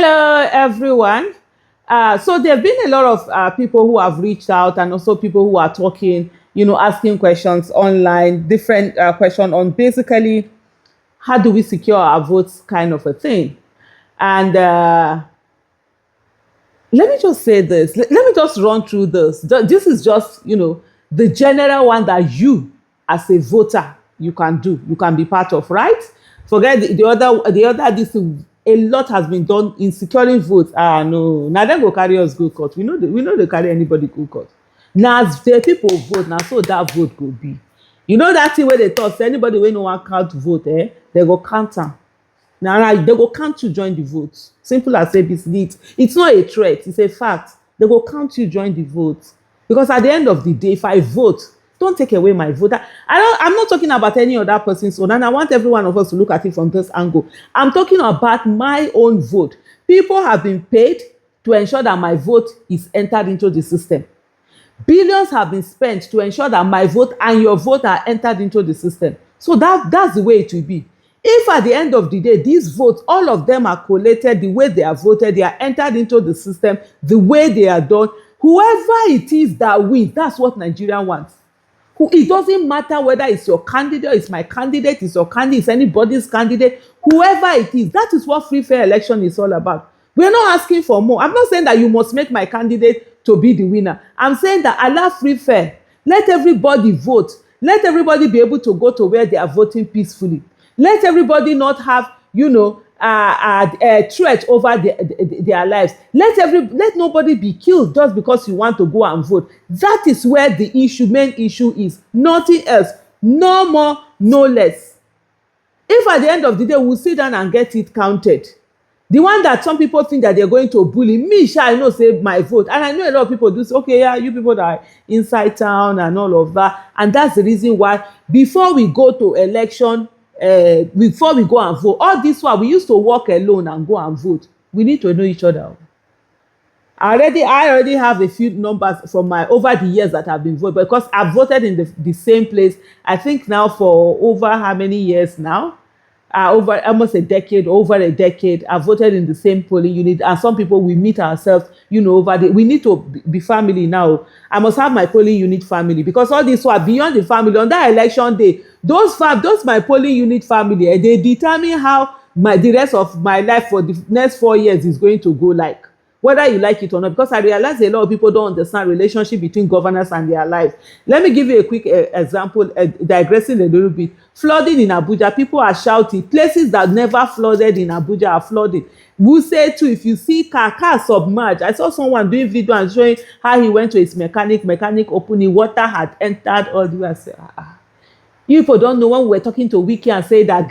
Hello, everyone. So there have been a lot of people who have reached out, and also people who are talking, asking questions online, different questions on basically how do we secure our votes, kind of a thing. And let me just say this. Let me just run through this. This is just, the general one that you, as a voter, you can do, you can be part of, right? Forget the other. A lot has been done in securing votes. No, now they go carry us go court. We know they carry anybody go court. Now as the people vote, now so that vote go be. You know that thing where they talk, say anybody wey no wan count vote, they go count am. Now they go count you join the vote. Simple as ABC. It's not a threat, it's a fact. They go count you join the vote. Because at the end of the day, if I vote, don't take away my vote. I'm not talking about any other person's own, and I want every one of us to look at it from this angle. I'm talking about my own vote. People have been paid to ensure that my vote is entered into the system. Billions have been spent to ensure that my vote and your vote are entered into the system. So that's the way it will be. If at the end of the day, these votes, all of them are collated the way they are voted, they are entered into the system, the way they are done, whoever it is that wins, that's what Nigeria wants. It doesn't matter whether it's your candidate, it's my candidate, it's your candidate, it's anybody's candidate, whoever it is, that is what free fair election is all about. We're not asking for more. I'm not saying that you must make my candidate to be the winner. I'm saying that allow free fair. Let everybody vote. Let everybody be able to go to where they are voting peacefully. Let everybody not have, a threat over their lives. Let nobody be killed just because you want to go and vote. That is where the main issue is. Nothing else. No more, no less. If at the end of the day we'll sit down and get it counted, the one that some people think that they're going to bully me, I know say my vote, and I know a lot of people do say, okay, yeah, you people that are inside town and all of that, and that's the reason why before we go to election, before we go and vote, all this while we used to walk alone and go and vote. We need to know each other. I already have a few numbers from my over the years that I've been voting, because I've voted in the same place, I think now for over how many years now? Over almost a decade, over a decade. I voted in the same polling unit, and some people we meet ourselves, we need to be family now. I must have my polling unit family, because all this are beyond the family. On that election day, those my polling unit family, they determine how the rest of my life for the next 4 years is going to go like. Whether you like it or not, because I realize a lot of people don't understand relationship between governors and their lives. Let me give you a quick example, digressing a little bit. Flooding in Abuja, people are shouting. Places that never flooded in Abuja are flooding. We say too, if you see car submerged. I saw someone doing video and showing how he went to his mechanic opening, water had entered all the way. I said, You people don't know, when we were talking to Wiki and say that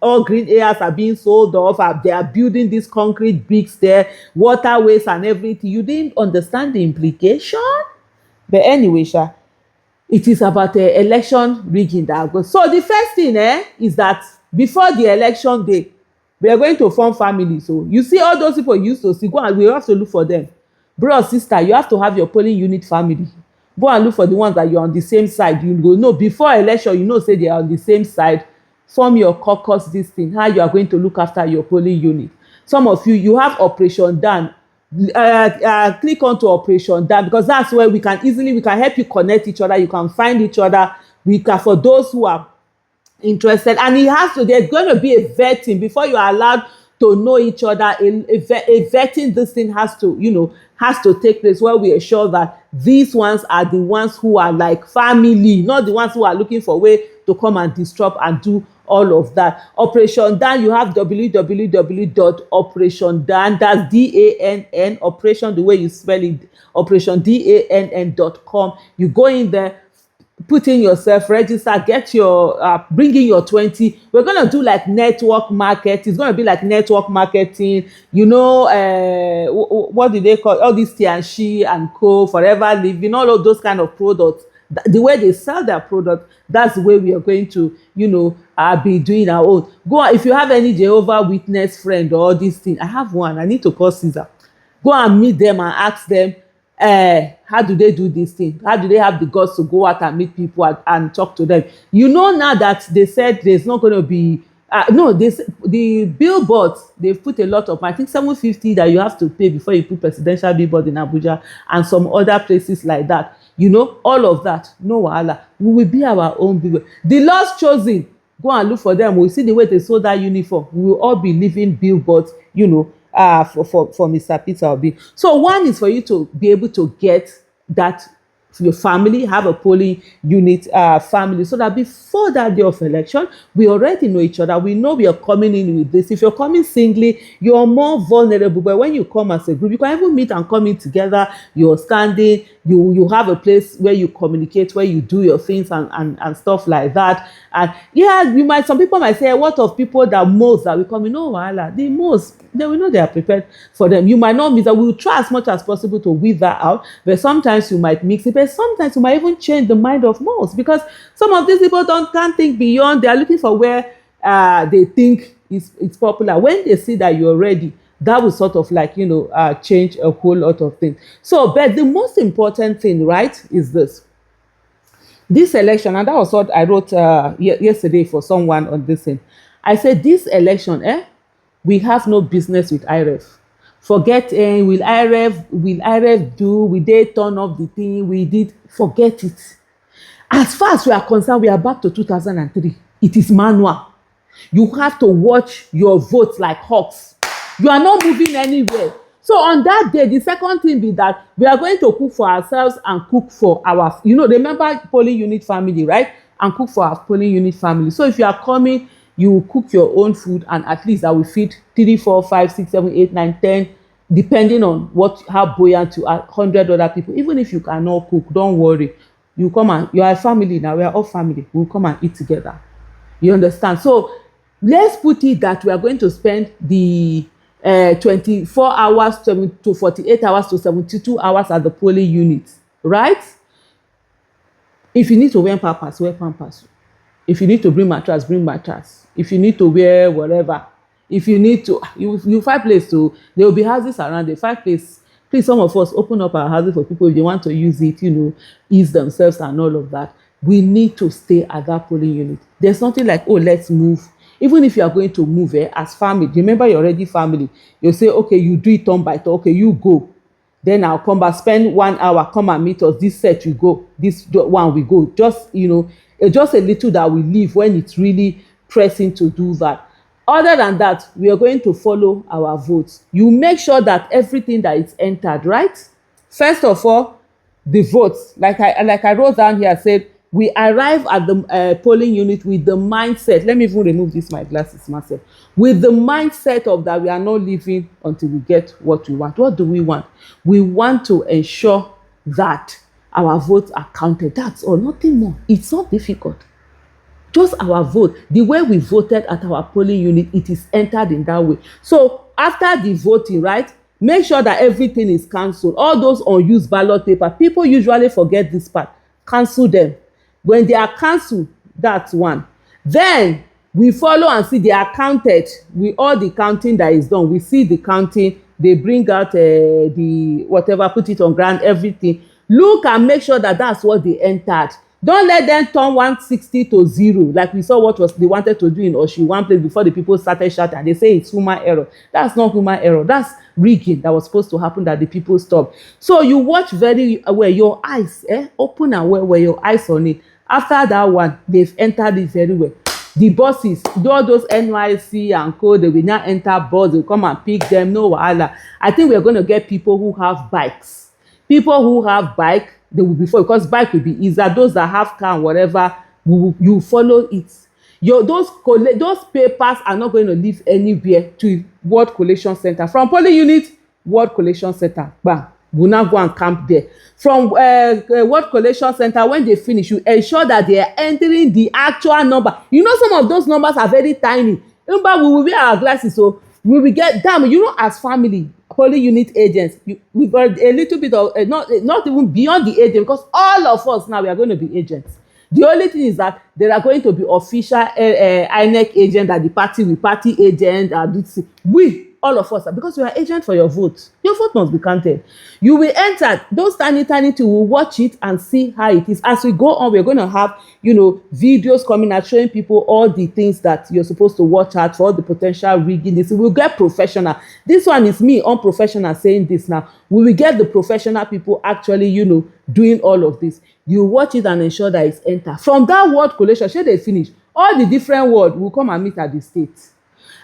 all green areas are being sold off, they are building these concrete bricks there, waterways and everything. You didn't understand the implication? But anyway, it is about the election rigging that goes. So the first thing is that before the election day, we are going to form families. So you see all those people you used to see, go and we have to look for them. Bro or sister, you have to have your polling unit family. Go and look for the ones that you're on the same side. You go, no, before election, say they are on the same side. Form your caucus, this thing, how you are going to look after your polling unit. Some of you have Operation Dan. Click on to Operation Dan, because that's where we can help you connect each other. You can find each other. For those who are interested, and there's going to be a vetting before you are allowed to know each other. A vetting, this thing has to take place, where we ensure that these ones are the ones who are like family, not the ones who are looking for a way to come and disrupt and do all of that. Operation Dan, you have www.operationdan, that's DANN, operation the way you spell it, operationdann.com. You go in there, put in yourself, register, get your bring in your 20. We're gonna do like network market. It's gonna be like network marketing, what do they call all these Tianchi and Co, Forever Living, all of those kind of products. The way they sell their product, that's the way we are going to be doing our own. Go on, if you have any Jehovah Witness friend or all these things, I have one, I need to call Caesar. Go and meet them and ask them, how do they do this thing? How do they have the guts to go out and meet people and talk to them? Now that they said there's not going to be No, the billboards, they've put a lot of, I think 750 that you have to pay before you put presidential billboard in Abuja and some other places like that. You know, all of that, no wahala. We will be our own billboard. The Lost Chosen, go and look for them. We'll see the way they sold that uniform. We will all be living billboards, you know, for Mr. Peter Obi. So one is for you to be able to get that, your family, have a polling unit family, so that before that day of election, we already know each other. We know we are coming in with this. If you're coming singly, you're more vulnerable. But when you come as a group, you can even meet and come in together. You're standing, you have a place where you communicate, where you do your things and stuff like that. And yeah, some people might say, what of people that most that will come in? No wahala. The most, they will know they are prepared for them. You might not miss that. We will try as much as possible to weed that out, but sometimes you might mix it, but sometimes you might even change the mind of most, because some of these people can't think beyond. They are looking for where they think it's popular. When they see that you're ready, that will sort of like, you know, change a whole lot of things. So, but the most important thing, right, is this election, and that was what I wrote yesterday for someone on this thing. I said, this election, we have no business with IREF. Forget, will IREF do, will they turn off the thing, we did, forget it. As far as we are concerned, we are back to 2003. It is manual. You have to watch your votes like hawks. You are not moving anywhere. So on that day, the second thing be that we are going to cook for ourselves and cook for our, you know, remember polling unit family, right? And cook for our polling unit family. So if you are coming, you will cook your own food, and at least that will feed 3, 4, 5, 6, 7, 8, 9, 10, depending on how buoyant you are, 100 other people. Even if you cannot cook, don't worry. You come and you are a family now. We are all family. We'll come and eat together. You understand? So let's put it that we are going to spend the 24 hours to 48 hours to 72 hours at the polling unit, right? If you need to wear pampers, wear pampers. If you need to bring mattress, bring mattress. If you need to wear whatever, if you need to, you find place to, there will be houses around there. Find place. Please, some of us open up our houses for people if they want to use it, you know, ease themselves and all of that. We need to stay at that polling unit. There's nothing like, oh, let's move. Even if you are going to move as family, remember you're already family. You say, okay, you do it turn by turn. Okay, you go. Then I'll come back, spend 1 hour, come and meet us. This set you go. This one we go. Just, you know, just a little that we leave when it's really pressing to do that. Other than that, we are going to follow our votes. You make sure that everything that is entered, right? First of all, the votes. Like I wrote down here, I said, we arrive at the polling unit with the mindset. Let me even remove this, my glasses myself. With the mindset of that we are not leaving until we get what we want. What do we want? We want to ensure that our votes are counted. That's all, nothing more. It's not difficult. Just our vote. The way we voted at our polling unit, it is entered in that way. So after the voting, right, make sure that everything is cancelled. All those unused ballot paper, people usually forget this part. Cancel them. When they are cancelled, that's one. Then we follow and see they are counted. With all the counting that is done, we see the counting. They bring out the whatever, put it on ground, everything. Look and make sure that that's what they entered. Don't let them turn 160 to 0, like we saw what they wanted to do in Oshi, one place before the people started shouting. And they say it's human error. That's not human error. That's rigging that was supposed to happen that the people stopped. So you watch very well, your eyes, open and well, your eyes on it. After that one, they've entered it very well. The buses, all those NYC and co, they will now enter bus, they'll come and pick them, no wahala. I think we're going to get people who have bikes. People who have bike, they will be for, because bike will be easier. Those that have car and whatever, you follow it. Those papers are not going to leave anywhere to World Collation Center. From polling unit, World Collation Center, bam. Will now go and camp there. From World Collation Center, when they finish, you ensure that they are entering the actual number. You know, some of those numbers are very tiny. Remember, we will wear our glasses, so we will get them. You know, as family, polling unit agents, we've got a little bit of, not even beyond the agent, because all of us now, we are going to be agents. The only thing is that there are going to be official INEC agent, that the party agent, we all of us, because you are agent for your vote. Your vote must be counted. You will enter those tiny things, will watch it and see how it is. As we go on, we're going to have, videos coming out showing people all the things that you're supposed to watch out for, all the potential rigging. This we'll get professional. This one is me unprofessional saying this now. We will get the professional people actually, doing all of this. You watch it and ensure that it's enter. From that word collation, shall they finish? All the different words will come and meet at the state.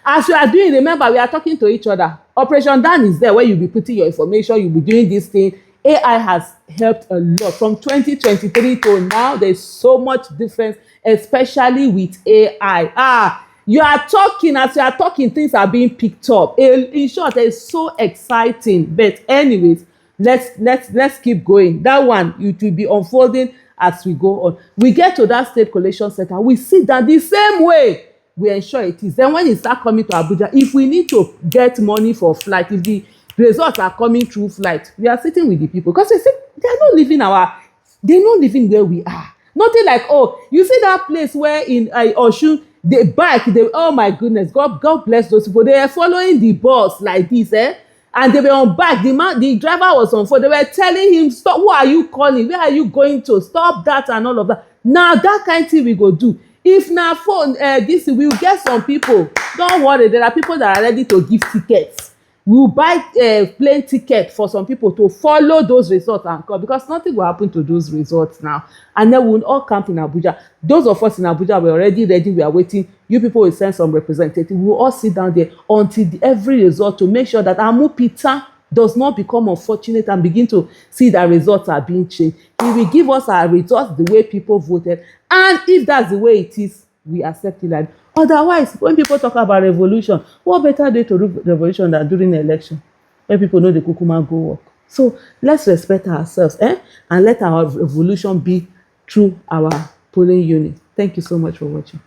As we are doing, remember, we are talking to each other. Operation Dan is there where you'll be putting your information, you'll be doing this thing. AI has helped a lot. From 2023 to now, there's so much difference, especially with AI. You are talking, as you are talking, things are being picked up. In short, it's so exciting. But anyways, let's keep going. That one, it will be unfolding as we go on. We get to that state collation center, we sit down the same way. We ensure it is. Then when you start coming to Abuja, if we need to get money for flight, if the results are coming through flight, we are sitting with the people, because they're not living where we are. Nothing like, oh, you see that place where in Osun, oh my goodness, God bless those people. They are following the bus like this, and they were on bike. The driver was on phone. They were telling him, stop, who are you calling? Where are you going to? Stop that and all of that. Now that kind of thing we go do. If na phone, this we'll get some people. Don't worry, there are people that are ready to give tickets. We'll buy plane ticket for some people to follow those results and come, because nothing will happen to those results now. And then we'll all camp in Abuja. Those of us in Abuja, we're already ready. We are waiting. You people will send some representative. We'll all sit down there until every result, to make sure that Amu Peter does not become unfortunate and begin to see that results are being changed. He will give us our results the way people voted. And if that's the way it is, we accept it. Like, otherwise, when people talk about revolution, what better day to do revolution than during the election, when people know the kukuma go work? So let's respect ourselves, and let our revolution be through our polling unit. Thank you so much for watching.